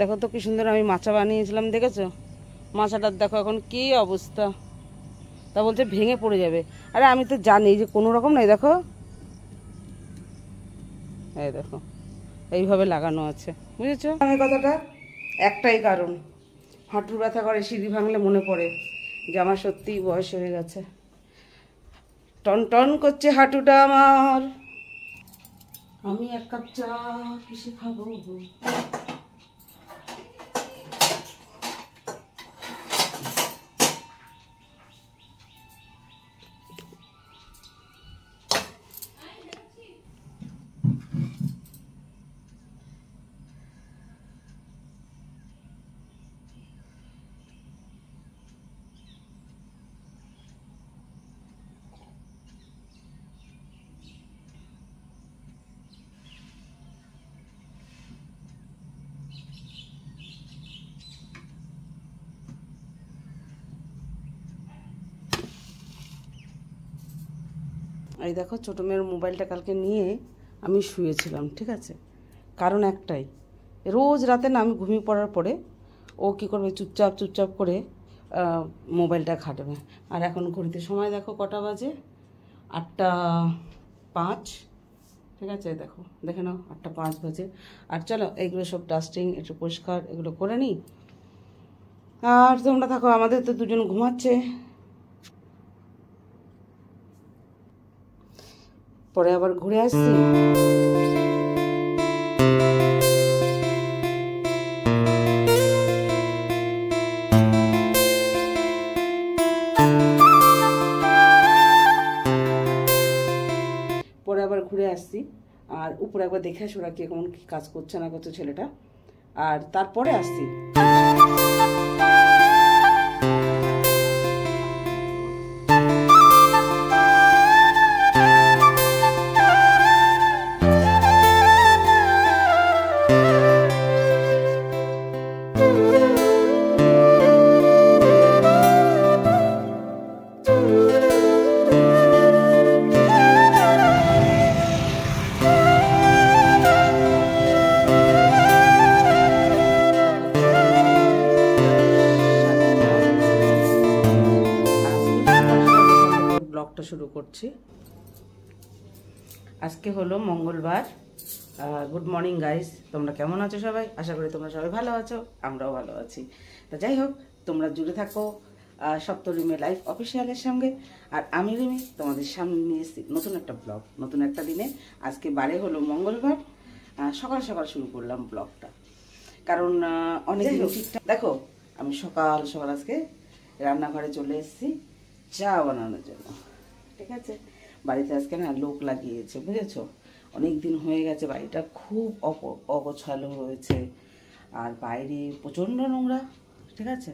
দেখো তো কি সুন্দর আমি মাচা বানিয়েছিলাম, দেখেছো? মাচাটার দেখো এখন কি অবস্থা। তা বলছে ভেঙে পড়ে যাবে। আরে আমি তো জানি যে কোনো রকম নাই, দেখো এই দেখো এইভাবে লাগানো আছে, বুঝেছো? আমি কথাটা একটাই কারণ, হাঁটুর ব্যথা করে, সিঁড়ি ভাঙলে মনে পড়ে যে আমার সত্যিই বয়স হয়ে গেছে। টন টন করছে হাঁটুটা আমার। আমি এক কাপ চা কিসে খাবো? এই দেখো ছোটো মেয়ের মোবাইলটা কালকে নিয়ে আমি শুয়েছিলাম, ঠিক আছে? কারণ একটাই, রোজ রাতে না আমি ঘুমিয়ে পড়ার পরে ও কী করবে, চুপচাপ চুপচাপ করে মোবাইলটা ঘাঁটবে। আর এখন ঘড়িতে সময় দেখো কটা বাজে, 8:05, ঠিক আছে? দেখো, দেখে নাও 8:05 বাজে। আর চলো এইগুলো সব ডাস্টিং একটু পরিষ্কার এগুলো করে নিই। আর তোমরা থাকো, আমাদের তো দুজন ঘুমাচ্ছে, পরে আবার ঘুরে আসছি। পরে আবার ঘুরে আসছি, আর উপরে একবার দেখে আসি ওরা কেমন কী কাজ করছে না করছে ছেলেটা, আর তারপরে আসছি। ব্লগটা শুরু করছি। আজকে হলো মঙ্গলবার। গুড মর্নিং গাইস, তোমরা কেমন আছো সবাই? আশা করি তোমরা সবাই ভালো আছো, আমরাও ভালো আছি। তা যাই হোক, তোমরা জুড়ে থাকো সপ্তরিমে লাইফ অফিসিয়ালের সঙ্গে। আর আমি রিমি তোমাদের সামনে নিয়ে এসেছি নতুন একটা ব্লগ, নতুন একটা দিনে। আজকে বারে হলো মঙ্গলবার, সকাল সকাল শুরু করলাম ব্লগটা, কারণ অনেক ঠিকঠাক। দেখো আমি সকাল সকাল আজকে রান্নাঘরে চলে এসেছি চা বানানোর জন্য, ঠিক আছে? বাড়িতে আজকে না লোক লাগিয়েছে, বুঝেছো? অনেক দিন হয়ে গেছে, বাড়িটা খুব অগোছালো হয়েছে, আর বাইরে প্রচণ্ড নোংরা, ঠিক আছে?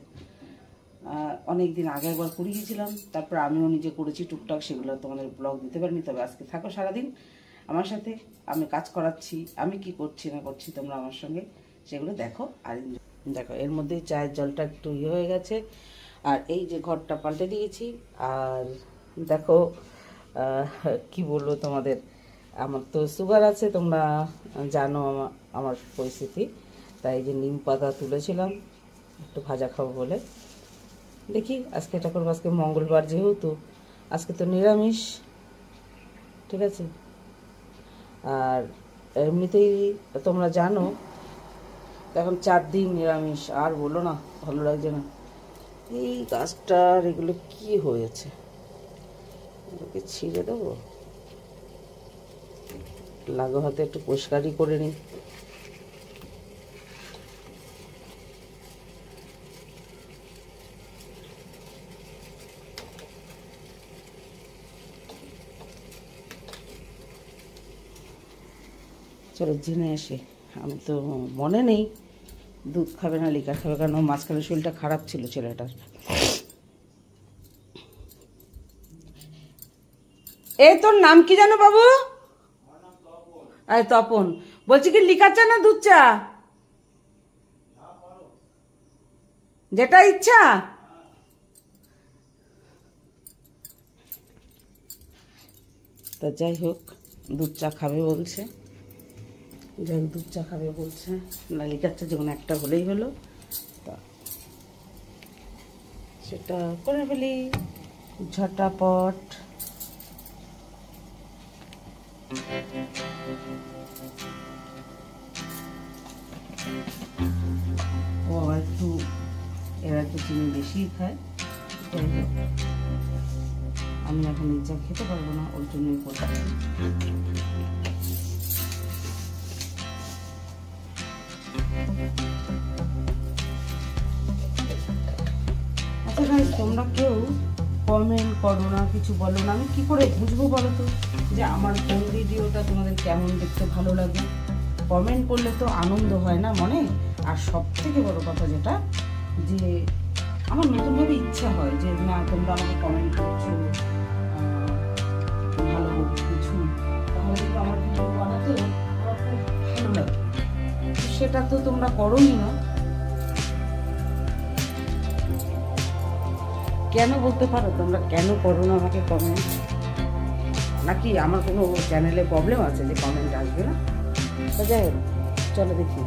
অনেক দিন আগে একবার করে গিয়েছিলাম, তারপর আমিও নিজে করেছি টুকটাক, সেগুলো তোমাদের ব্লগ দিতে পারিনি। তবে আজকে থাকো সারাদিন আমার সাথে, আমি কাজ করাচ্ছি, আমি কি করছি না করছি তোমরা আমার সঙ্গে সেগুলো দেখো। আর দেখো এর মধ্যেই চায়ের জলটা একটু ইয়ে হয়ে গেছে, আর এই যে ঘরটা পাল্টে দিয়েছি। আর দেখো কি বলবো তোমাদের, আমার তো সুগার আছে, তোমরা জানো আমার পরিস্থিতি। তাই যে নিম পাতা তুলেছিলাম একটু ভাজা খাবো বলে। দেখি আজকে এটা করবো, আজকে মঙ্গলবার যেহেতু, আজকে তো নিরামিষ, ঠিক আছে? আর এমনিতেই তোমরা জানো এখন 4 দিন নিরামিষ, আর বলো না, ভালো লাগছে না। এই গাছটার এগুলো কি হয়েছে, এগুলোকে ছিঁড়ে দেবো, লাগো হাতে একটু পরিষ্কারই করে নিই। চলো জেনে আসি। আমি তো মনে নেই দুধ খাবে না লিকার খাবে, কারণ মাঝখানে শরীরটা খারাপ ছিল ছেলেটার। এই তোর নাম কি জানো বাবু? আরে তপন। বলছি কি লিকার চা না দুধ চা? যেটা ইচ্ছা। তা যাই হোক, দুধ চা খাবে বলছে, যাই দুধ চা খাবে বলছে, লালিকার চা যেমন একটা হলেই হলো, তা সেটা করে ফেলি ঝটাপট। ও একটু এরা একটু চিনি বেশি খায়, আমি এখন নিজে খেতে পারবো না, ওর জন্যই করলাম। আচ্ছা গাইস, তোমরা কেউ কমেন্ট করো না, কিছু বলো না, আমি কি করে বুঝবো বলো তো যে আমার কোন ভিডিওটা তোমাদের কেমন দেখতে ভালো লাগে? কমেন্ট করলে তো আনন্দ হয় না মনে। আর সব থেকে বড় কথা যেটা, যে আমার নতুনভাবে ইচ্ছা হয় যে না তোমরা আমাকে কমেন্ট করছো ভালো কিছু, তাহলে কিন্তু আমার ভিডিও বানাতে আমার খুব ভালো লাগে। সেটা তো তোমরা করোই না। কেন বলতে পারো তোমরা কেন করো না আমাকে কমেন্ট? নাকি আমার কোনো চ্যানেলে প্রবলেম আছে যে কমেন্ট আসবে না? তো যাই হোক, চলো দেখি।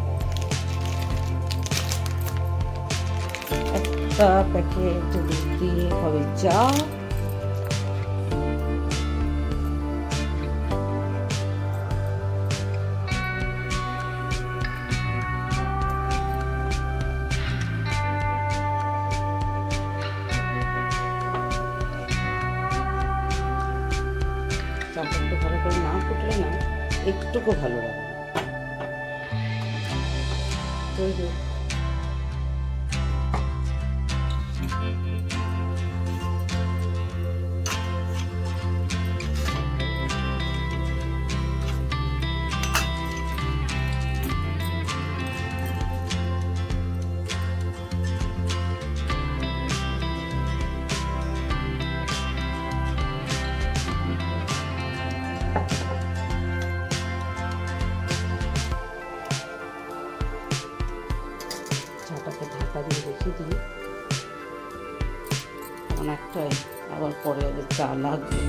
একটা প্যাকেট দুধ দিয়ে হবে চা। চাটা একটু ভালো করে না ফুটলে না একটুকু ভালো লাগে। চাটাকে ঢাকা দিয়ে রেখে দিই, অনেকটাই আবার পরে ওদের চা লাগবে।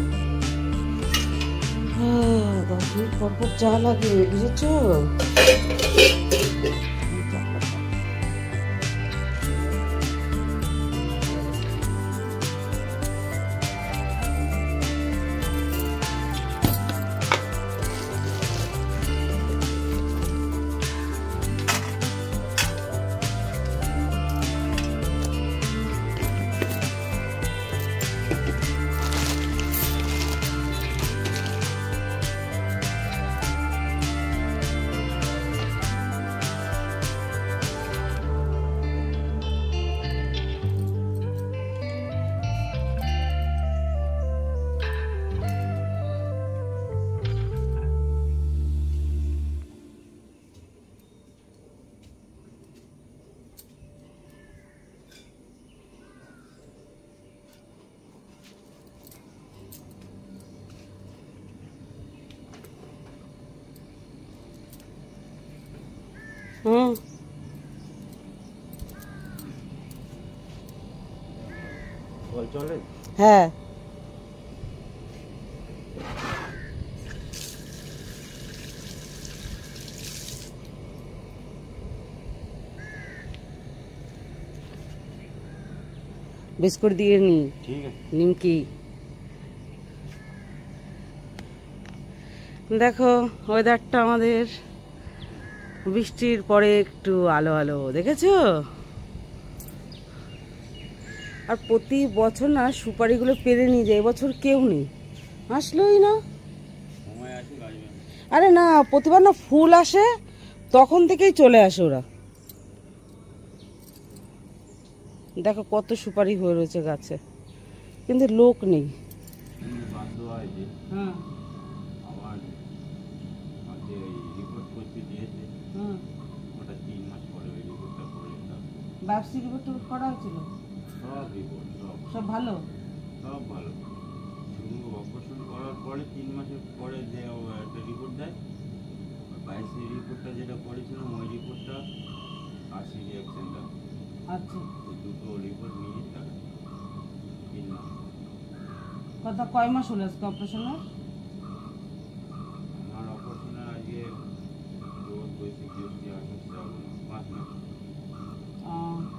10 মিনিট পর পর চা লাগে, বুঝেছ? হ্যাঁ, বিস্কুট দিয়ে নি, নিমকি। দেখো ওয়েদারটা আমাদের বৃষ্টির পরে একটু আলো আলো, দেখেছো? আর প্রতি বছর না সুপারিগুলো পেরে নিয়ে যায়, এবছর কেউ নেই, আসলোই না। আরে না, প্রতিবার না ফুল আসে তখন থেকেই চলে আসে ওরা। দেখো কত সুপারি হয়ে রয়েছে গাছে, কিন্তু লোক নেই। বার্ষিক রিপোর্ট করা হয়েছিল, সব ভালো, সব ভালো। শুধু অপারেশন করার পরে 3 মাসের পরে যে একটা রিপোর্ট দেয়, 22 রিপোর্টটা যেটা করেছিল ওই রিপোর্টটা 80 রিয়াকশন দেয়। আচ্ছা, এই দুটো রিপোর্ট নিয়ে তারা 3 মাস। কথা কয় মাস হলো আজকে অপারেশনের? আমার অপারেশনের আগে 2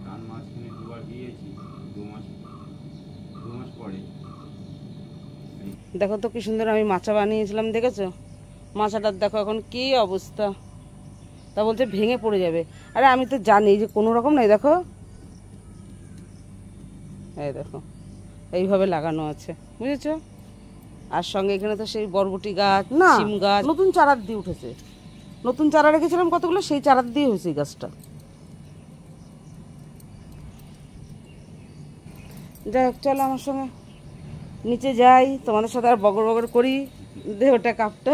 তার মাঝখানে দুবার গিয়েছি, 2 মাস পরে। দেখো তো কি সুন্দর আমি মাচা বানিয়েছিলাম, দেখেছো? মাচাটার দেখো এখন কি অবস্থা। তা বলছে ভেঙে পড়ে যাবে। আরে আমি তো জানি যে কোনো রকম নাই, দেখো এই দেখো এইভাবে লাগানো আছে, বুঝেছো? আর সঙ্গে এখানে তো সেই বরবটি গাছ, না সিম গাছ নতুন চারা দিয়ে উঠেছে। নতুন চারা রেখেছিলাম কতগুলো, সেই চারা দিয়ে হয়েছে এই গাছটা। যাই হোক, চলো আমার সঙ্গে নিচে যাই, তোমাদের সাথে আর বগর বগর করি, দেহটা কাপটা,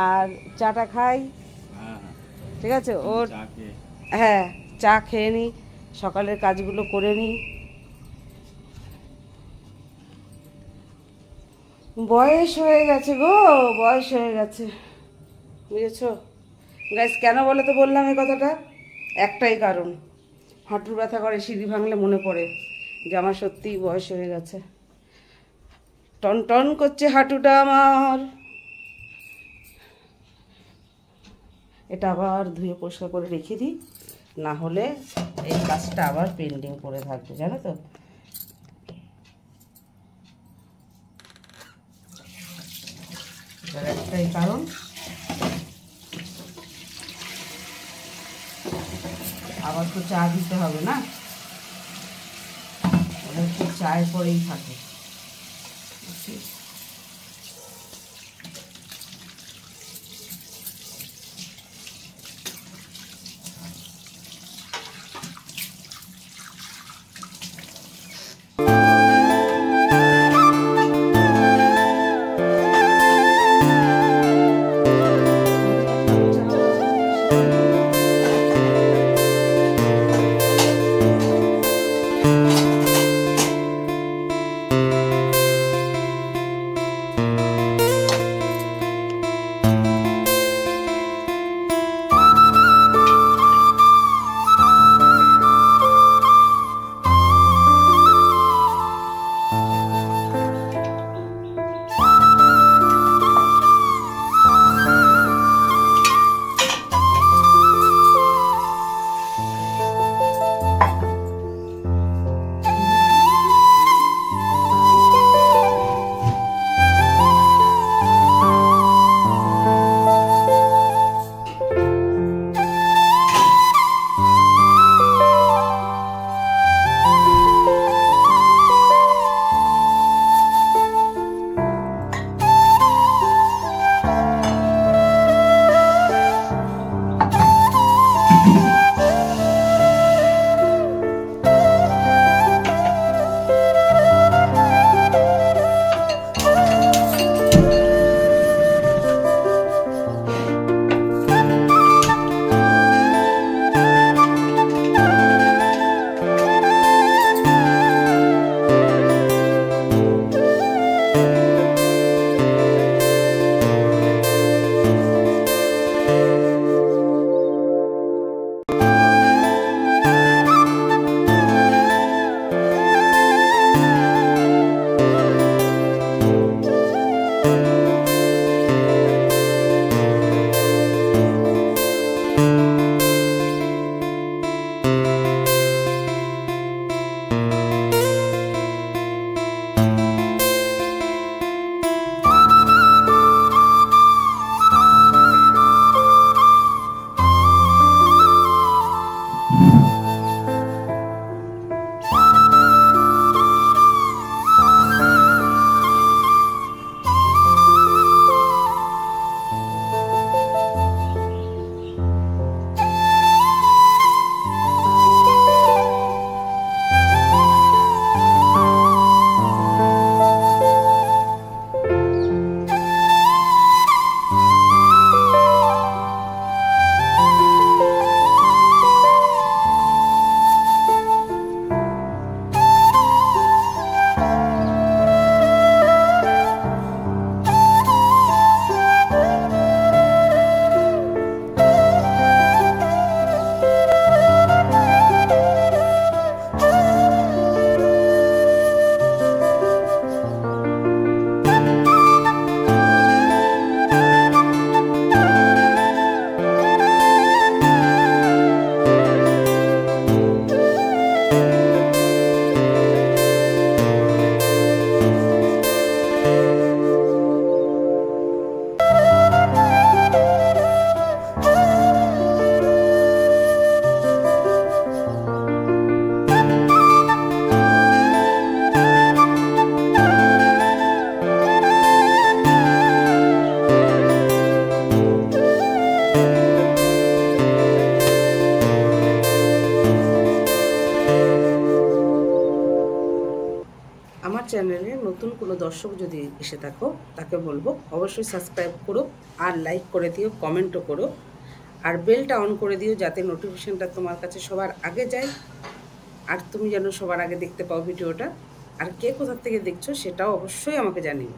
আর চাটা খাই। হ্যাঁ, ঠিক আছে? ওর চা খেয়ে হ্যাঁ, চা খেয়ে নিই, সকালের কাজগুলো করে নিই। বয়স হয়ে গেছে গো, বয়স হয়ে গেছে, বুঝেছো গাইস? কেন বলে তো বললাম এই কথাটা, একটাই কারণ, হাঁটুর ব্যথা করে, সিঁড়ি ভাঙলে মনে পড়ে যে আমার সত্যিই বয়স হয়ে গেছে। টন টন করছে হাঁটুটা আমার। এটা আবার ধুয়ে পরিষ্কার করে রেখে দিই, না হলে এই কাজটা আবার পেন্ডিং পড়ে থাকবে, জানো তো? এটার একটাই কারণ, আবার তো চা দিতে হবে না, ওরা একটু চায়ের পরেই থাকে। চ্যানেলে নতুন কোনো দর্শক যদি এসে থাকো তাকে বলবো অবশ্যই সাবস্ক্রাইব করো, আর লাইক করে দিও, কমেন্টও করো, আর বেলটা অন করে দিও যাতে নোটিফিকেশানটা তোমার কাছে সবার আগে যায়, আর তুমি যেন সবার আগে দেখতে পাও ভিডিওটা। আর কে কোথা থেকে দেখছো সেটাও অবশ্যই আমাকে জানিও,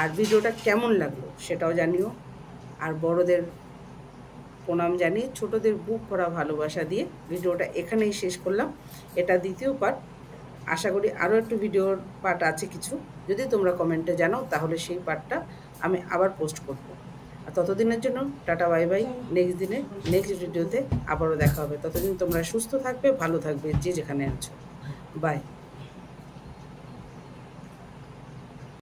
আর ভিডিওটা কেমন লাগলো সেটাও জানিও। আর বড়দের প্রণাম জানিয়ে ছোটদের বুক ভরা ভালোবাসা দিয়ে ভিডিওটা এখানেই শেষ করলাম। এটা দ্বিতীয় পার্ট, আশা করি আরও একটু ভিডিওর পার্ট আছে কিছু, যদি তোমরা কমেন্টে জানাও তাহলে সেই পার্টটা আমি আবার পোস্ট করব। আর ততদিনের জন্য টাটা বাই বাই। নেক্সট দিনে নেক্সট ভিডিওতে আবারও দেখা হবে। ততদিন তোমরা সুস্থ থাকবে, ভালো থাকবে, যে যেখানে আছো। বাই।